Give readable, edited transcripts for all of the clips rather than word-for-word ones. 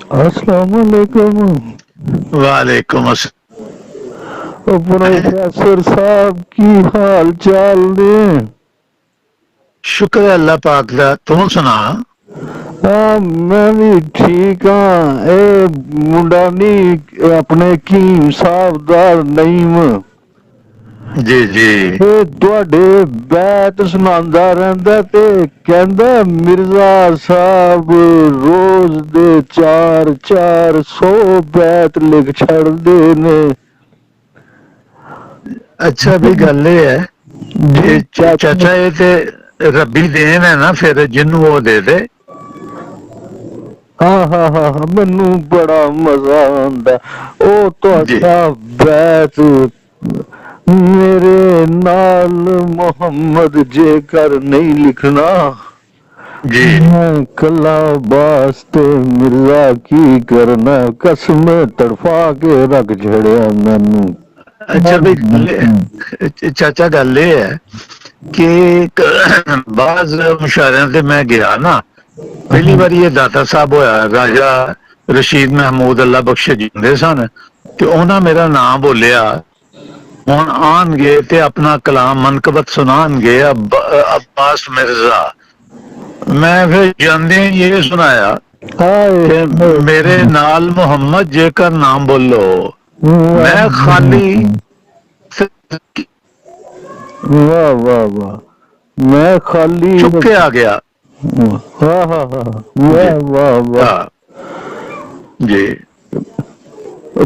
अस्सलाम वालेकुम। वालेकुम अस्सलाम। प्रोफेसर साहब की हाल चाल ने? शुक्र है अल्लाह पाक दा, तू सुना? हाँ मैं भी ठीक हाँ। मुंडा नहीं अपने कीम साहब दा नईम जी जी। ਤੁਹਾਡੇ ਬੈਤ ਸੁਣਾਉਂਦਾ ਰਹਿੰਦਾ ਤੇ ਕਹਿੰਦਾ ਮਿਰਜ਼ਾ ਸਾਹਿਬ ਰੋਜ਼ ਦੇ 400 ਬੈਤ ਲਿਖ ਛੱਡਦੇ ਨੇ। अच्छा भी गल ये है ਜੀ कि चाचा ये ते रब्बी देन है ना, फिर जिन्नू वो दे दे। ਹਾਂ ਮੈਨੂੰ ਬੜਾ ਮਜ਼ਾ ਆਉਂਦਾ। ਉਹ जी ਤੁਹਾਡਾ ਬੈਤ ਮੇਰੇ ਨਾਲ ਮੁਹੰਮਦ ਜੇਕਰ ਨਹੀਂ ਲਿਖਣਾ जी। मैं कला वास्ते मिर्जा की करना कसम तड़फा के रख छड़िया मैनू। अच्छा भी चाचा गल ये है कि बाज मुशायरियां ते मैं गया ना, पहली बार ये दाता साहब होया, राजा रशीद महमूद अल्लाह बख्शे जिंदे सन, ते उन्हें मेरा नाम बोलिया। हुण आनगे ते अपना कलाम मनकबत सुनानगे अब्बास मिर्जा। मैं फिर जांदे ये सुनाया कि मेरे नाल मोहम्मद जेकर नाम बोलो, मैं खाली वाह वाह वाह मैं खाली चुप के आ गया। वाह वाह वाह वाह जी।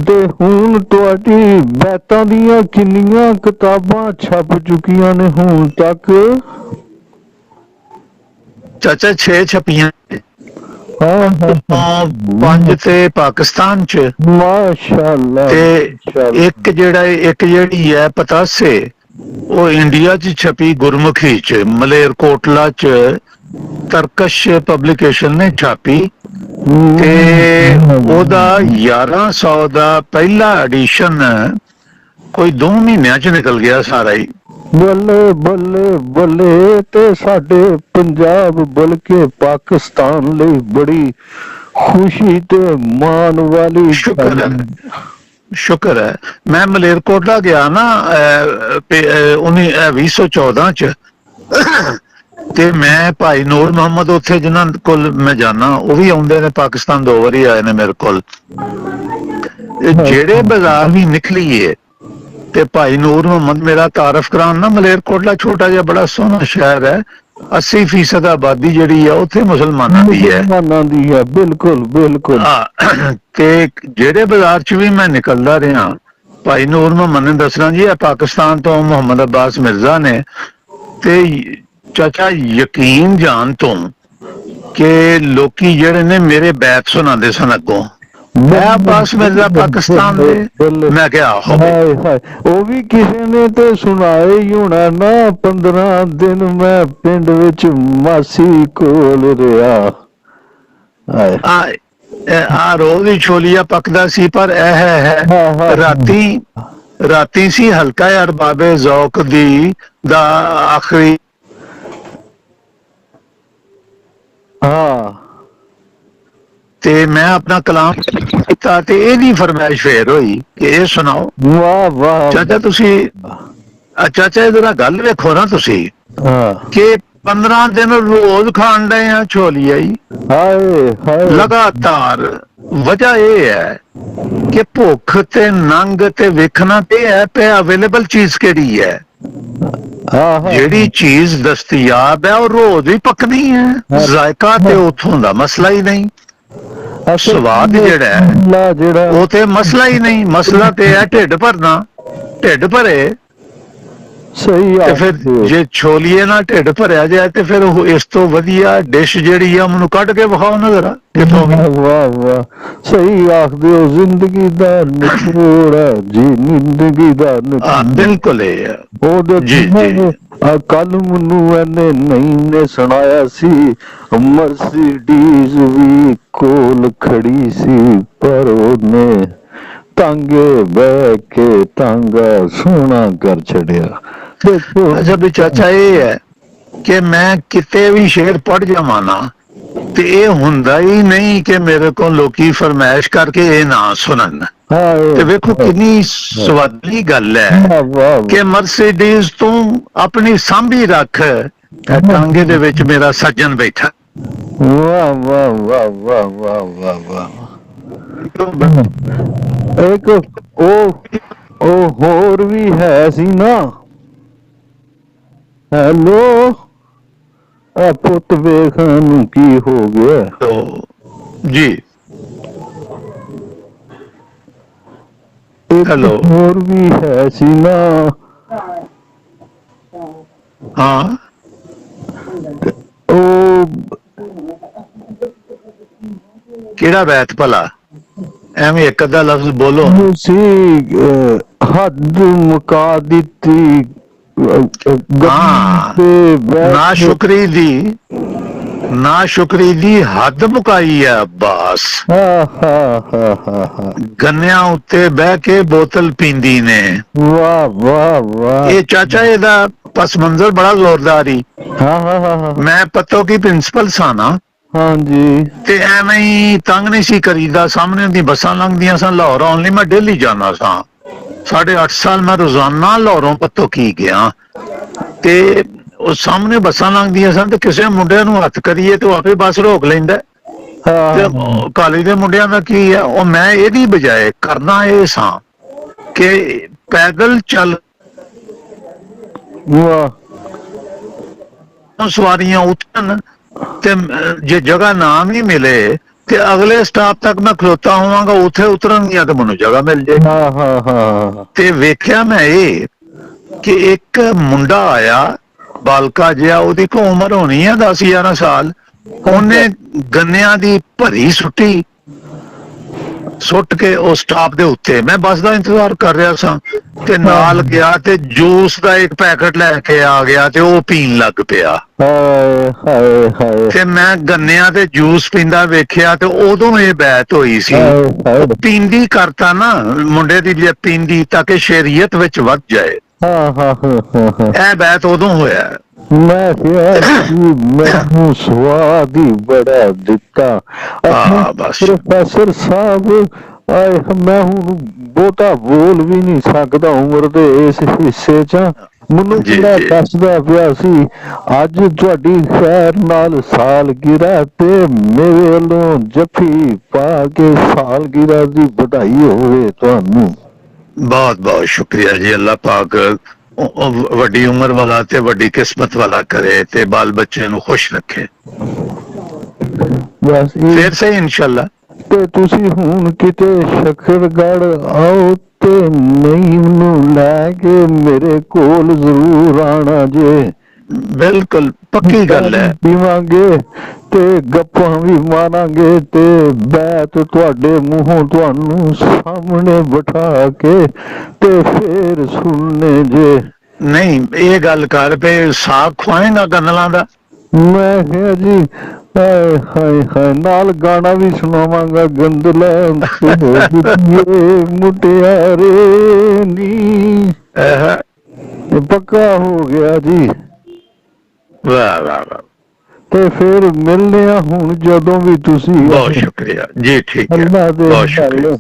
ਤੇ ਹੁਣ ਤੁਹਾਡੀ ਬੈਤਾਂ ਦੀਆਂ ਕਿੰਨੀਆਂ ਕਿਤਾਬਾਂ ਛਪ ਚੁੱਕੀਆਂ ਨੇ ਹੁਣ ਤੱਕ? चाचा 6 छपियां, हाँ 5 ते पाकिस्तान च, माशाअल्लाह ते एक जेड़ी है पतासे वो इंडिया च छपी गुरमुखी च, मलेरकोटला च तरकश पब्लिकेशन ने छापी ते ओदा 1100 दा पहला एडिशन कोई 2 महीनों च निकल गया सारा ही। ਬੱਲੇ ਬੱਲੇ ਬੱਲੇ। ਤੇ ਸਾਡੇ ਪੰਜਾਬ ਬਲਕਿ ਪਾਕਿਸਤਾਨ ਲਈ ਬੜੀ ਖੁਸ਼ੀ ਤੇ ਮਾਣ ਵਾਲੀ शुक्र है, शुक्र है। मैं मलेरकोटला गया ना 2014 च, ਤੇ ਮੈਂ ਭਾਈ ਨੂਰ ਮੁਹੰਮਦ ਉੱਥੇ ਜਿਨ੍ਹਾਂ ਕੋਲ ਮੈਂ ਜਾਣਾ ਉਹ ਵੀ ਆਉਂਦੇ ਨੇ, ਪਾਕਿਸਤਾਨ 2 ਵਾਰੀ ਆਏ ਨੇ ਮੇਰੇ ਕੋਲ। ਜਿਹੜੇ ਬਾਜ਼ਾਰ ਵੀ ਨਿਕਲੀਏ ਤੇ ਭਾਈ ਨੂਰ ਮੁਹੰਮਦ ਮੇਰਾ ਤਾਰਫ ਕਰਾਉਣ ਨਾ। ਮਲੇਰਕੋਟਲਾ ਛੋਟਾ ਜਿਹਾ ਬੜਾ ਸੋਹਣਾ ਸ਼ਹਿਰ ਹੈ, 80% ਆਬਾਦੀ ਜਿਹੜੀ ਆ ਉੱਥੇ ਮੁਸਲਮਾਨਾਂ ਦੀ ਹੈ। ਬਿਲਕੁਲ ਬਿਲਕੁਲ। ਤੇ ਜਿਹੜੇ ਬਾਜ਼ਾਰ ਚ ਵੀ ਮੈਂ ਨਿਕਲਦਾ ਰਿਹਾ, ਭਾਈ ਨੂਰ ਮੁਹੰਮਦ ਨੇ ਦੱਸਣਾ ਜੀ ਇਹ ਪਾਕਿਸਤਾਨ ਤੋਂ ਮੁਹੰਮਦ ਅब्बास ਮਿਰਜ਼ਾ ਨੇ। ਤੇ ਚਾਚਾ ਯਕੀਨ ਜਾਣ ਤੋਂ ਕਿ ਲੋਕੀ ਜਿਹੜੇ ਨੇ ਮੇਰੇ ਬੈਤ ਸੁਣਾਉਂਦੇ ਸਨ ਅੱਗੋਂ, मैं अब्बास मिर्जा पाकिस्तान दे। मैं क्या ਉਹ ਵੀ ਕਿਸੇ ਨੇ ਤੇ ਸੁਣਾਏ ਹੀ ਹੋਣਾ ਨਾ। 15 ਦਿਨ ਮੈਂ ਪਿੰਡ ਵਿੱਚ ਮਾਸੀ ਕੋਲ ਰਿਹਾ। आ रोज ही छोलिया पकदा सी, पर है राती सी हल्का अरबाबे जौक दी दा आखिरी। हाँ ते मैं अपना कलाम किता ते एदी फरमाइश फेर होई कि ये सुनाओ। वाह वाह चाचा तुसी चाचा इधर गल वेखो ना तुसी कि 15 दिन रोज खान डे हैं छोलिया ही लगातार। वजह यह है कि भुख ते नंग ते वेखना ते है पे अवेलेबल चीज केड़ी है। जेड़ी चीज दस्तयाब है वो रोज ही पकनी है, जायका ते उथों दा मसला ही नहीं। स्वाद जेड़ा है वो ते मसला ही नहीं, मसला ते है ढिड भरना। ढिड भरे सही ते फिर जे छोलिए ना ढिड भरिया जाए ते फिर इस तो वधिया डिश जेड़ी है उन्होंने कट के विखाओ ना जरा कितों भी। वाह वाह सही आखदे हो। जिंदगी दा निचोड़ है जी, जिंदगी दा बिल्कुल जी जी। कल मैनू इन्ने नहीं ने सुनाया सी मर्सिडीज भी कोल खड़ी सी, पर ओने तांगे बह के तांगा सोना कर छड़िया। अच्छा भी चाचा ये है कि मैं किते भी शेर पढ़ जावा ना ਤੇ ਇਹ ਹੁੰਦਾ ਹੀ ਨਹੀਂ ਕਿ ਮੇਰੇ ਕੋਲ ਲੋਕੀ ਫਰਮਾਇਸ਼ ਕਰਕੇ ਇਹ ਨਾ ਸੁਣਨ। ਤੇ ਵੇਖੋ ਕਿੰਨੀ ਸਵਾਦਲੀ ਗੱਲ ਹੈ ਕਿ ਮਰਸੀਡੀਜ਼ ਤੂੰ ਆਪਣੀ ਸਾਂਭੀ ਰੱਖ, ਟਾਂਗੇ ਦੇ ਵਿੱਚ ਮੇਰਾ ਸੱਜਣ ਬੈਠਾ। ਵਾਹ ਵਾਹ ਵਾਹ ਵਾਹ ਵਾਹ ਵਾਹ ਵਾਹ। ਇੱਕ ਉਹ ਹੋਰ ਵੀ ਹੈ ਸੀ ਨਾ। ਹੈਲੋ, ਆ ਪੁੱਤ ਵੇਖ ਨੂੰ ਕੀ ਹੋ ਗਿਆ ਜੀ। ਹੈਲੋ, ਹੋਰ ਵੀ ਹੈ ਸੀ ਨਾ। ਹਾਂ, ਉਹ ਕਿਹੜਾ ਬੈਤ ਭਲਾ? ਐਵੇਂ ਇੱਕ ਅੱਧਾ ਲਫ਼ਜ਼ ਬੋਲੋ। ਸੀ ਹੱਦ ਮੁਕਾ ਦਿੱਤੀ। ਹਾਂ, ਨਾ ਸ਼ੁਕਰੀ ਦੀ ਹੱਦ ਮੁਕਾਈ ਹੈ ਅब्बास। ਗੰਨਿਆਂ ਉੱਤੇ ਬਹਿ ਕੇ ਬੋਤਲ ਪੀਂਦੀ ਨੇ। ਵਾਹ ਵਾਹ ਵਾਹ। ਇਹ ਚਾਚਾ ਇਹਦਾ ਪਸ ਮੰਜ਼ਰ ਬੜਾ ਜ਼ੋਰਦਾਰ ਹੀ। ਮੈਂ ਪੱਤੋ ਕੀ ਪ੍ਰਿੰਸੀਪਲ ਸਾਂ ਨਾ। ਹਾਂਜੀ। ਤੇ ਐਵੇਂ ਹੀ ਤੰਗ ਨਹੀਂ ਸੀ ਕਰੀਦਾ। ਸਾਹਮਣੇ ਦੀ ਬੱਸਾਂ ਲੰਘਦੀਆਂ ਸਨ, ਲਾਹੌਰ ਆਉਣ ਲਈ ਮੈਂ ਡੇਲੀ ਜਾਂਦਾ ਸਾਂ। 8.5 ਸਾਲ ਮੈਂ ਰੋਜ਼ਾਨਾ ਲਾਹੌਰੋਂ ਪੱਤੋ ਕੀ ਗਿਆ। ਤੇ ਉਹ ਸਾਹਮਣੇ ਬੱਸਾਂ ਲੰਘਦੀਆਂ ਸਨ ਤੇ ਕਿਸੇ ਮੁੰਡੇ ਨੂੰ ਹੱਥ ਕਰੀਏ ਤੇ ਉਹ ਆਪੇ ਬੱਸ ਰੋਕ ਲੈਂਦਾ। ਤੇ ਕਾਲਜ ਦੇ ਮੁੰਡਿਆਂ ਦਾ ਕੀ ਹੈ, ਉਹ ਮੈਂ ਇਹਦੀ ਬਜਾਏ ਕਰਨਾ ਇਹ ਸਾਂ ਕਿ ਪੈਦਲ ਚੱਲ ਸਵਾਰੀਆਂ ਉਤਰਨ ਤੇ ਜੇ ਜਗ੍ਹਾ ਨਾ ਵੀ ਮਿਲੇ ਤੇ ਅਗਲੇ ਸਟਾਪ ਤੱਕ ਮੈਂ ਖਲੋਤਾ ਹੋਵਾਂਗਾ, ਉੱਥੇ ਉਤਰਨਗੀਆਂ ਤੇ ਮੈਨੂੰ ਜਗ੍ਹਾ ਮਿਲ ਜੇ। ਤੇ ਵੇਖਿਆ ਮੈਂ ਇਹ ਕਿ ਇੱਕ ਮੁੰਡਾ ਆਇਆ ਬਾਲਕਾ ਜਿਹਾ, ਉਹਦੀ ਕੋ ਉਮਰ ਹੋਣੀ ਆ 10-11 ਸਾਲ। ਉਹਨੇ ਗੰਨਿਆਂ ਦੀ ਭਰੀ ਸੁੱਟ ਕੇ ਉਹ ਸਟਾਪ ਦੇ ਉੱਤੇ, ਮੈਂ ਬੱਸ ਦਾ ਇੰਤਜ਼ਾਰ ਕਰ ਰਿਹਾ ਸਾਂ ਤੇ ਨਾਲ ਗਿਆ ਤੇ ਜੂਸ ਦਾ ਇੱਕ ਪੈਕਟ ਲੈ ਕੇ ਆ ਗਿਆ ਤੇ ਉਹ ਪੀਣ ਲੱਗ ਪਿਆ। ਤੇ ਮੈਂ ਗੰਨਿਆਂ ਤੇ ਜੂਸ ਪੀਂਦਾ ਵੇਖਿਆ ਤੇ ਉਦੋਂ ਇਹ ਬੈਤ ਹੋਈ ਸੀ। ਪੀਂਦੀ ਕਰਤਾ ਨਾ ਮੁੰਡੇ ਦੀ, ਜੇ ਪੀਂਦੀ ਤਾਂ ਕਿ ਸ਼ਰੀਅਤ ਵਿੱਚ ਵੱਧ ਜਾਏ। ਇਹ ਬੈਤ ਉਦੋਂ ਹੋਇਆ। ਮੈਂ ਕਿਹਾ ਮੈਨੂੰ ਸਵਾਦ ਹੀ ਬੜਾ ਦਿੱਤਾ ਪ੍ਰੋਫੈਸਰ ਸਾਹਿਬ। ਮੈਂ ਹੁਣ ਬਹੁਤਾ ਬੋਲ ਵੀ ਨਹੀਂ ਸਕਦਾ ਉਮਰ ਦੇ ਇਸ ਹਿੱਸੇ ਚ। ਮੈਨੂੰ ਜਿਹੜਾ ਦੱਸਦਾ ਪਿਆ ਸੀ ਅੱਜ ਤੁਹਾਡੀ ਖੈਰ ਨਾਲ ਸਾਲਗਿਰਾ ਤੇ ਮੇਰੇ ਵੱਲੋਂ ਜੱਫੀ ਪਾ ਕੇ ਸਾਲਗਿਰਾ ਦੀ ਵਧਾਈ ਹੋਵੇ ਤੁਹਾਨੂੰ। ਬਹੁਤ ਬਹੁਤ ਸ਼ੁਕਰੀਆ ਜੀ। ਅੱਲਾਹ ਪਾਕ ਵੱਡੀ ਉਮਰ ਵਾਲਾ ਤੇ ਵੱਡੀ ਕਿਸਮਤ ਵਾਲਾ ਕਰੇ ਤੇ ਬਾਲ ਬੱਚੇ ਨੂੰ ਖੁਸ਼ ਰੱਖੇ। ਬਸ ਫਿਰ ਸਹੀ ਇਨਸ਼ਾਅੱਲਾ। ਤੇ ਤੁਸੀਂ ਹੁਣ ਕਿਤੇ ਸ਼ੱਕਰਗੜ੍ਹ ਆਓ ਤੇ ਮੈਨੂੰ ਲੈ ਕੇ ਮੇਰੇ ਕੋਲ ਜ਼ਰੂਰ ਆਣਾ ਜੇ। ਬਿਲਕੁਲ ਪੱਕੀ ਗੱਲ ਹੈ। ਪੀਵਾਂਗੇ ਤੇ ਗੱਪਾਂ ਵੀ ਮਾਰਾਂਗੇ ਤੇ ਬੈਤ ਤੁਹਾਡੇ ਮੂੰਹੋਂ ਤੁਹਾਨੂੰ ਸਾਹਮਣੇ ਬਿਠਾ ਕੇ ਤੇ ਫੇਰ ਸੁਣਨੇ ਜੇ। ਨਹੀਂ ਇਹ ਗੱਲ ਕਰ ਪਏ ਸਾਗ ਖਵਾਏਗਾ ਗੰਦਲਾਂ ਦਾ। ਮੈਂ ਕਿਹਾ ਜੀ ਹਾਏ ਹਾਏ ਹਾਏ ਨਾਲ ਗਾਣਾ ਵੀ ਸੁਣਾਵਾਂਗਾ ਗੰਦਲਾਂ ਮੁਟਿਆਰੇ ਨੀ। ਪੱਕਾ ਹੋ ਗਿਆ ਜੀ। ਵਾਹ ਵਾਹ ਵਾਹ। ਤੇ ਫਿਰ ਮਿਲਦੇ ਆ ਹੁਣ ਜਦੋਂ ਵੀ ਤੁਸੀਂ। ਬਹੁਤ ਸ਼ੁਕਰੀਆ ਜੀ। ਠੀਕ ਹੈ, ਬਹੁਤ ਸ਼ੁਕਰੀਆ।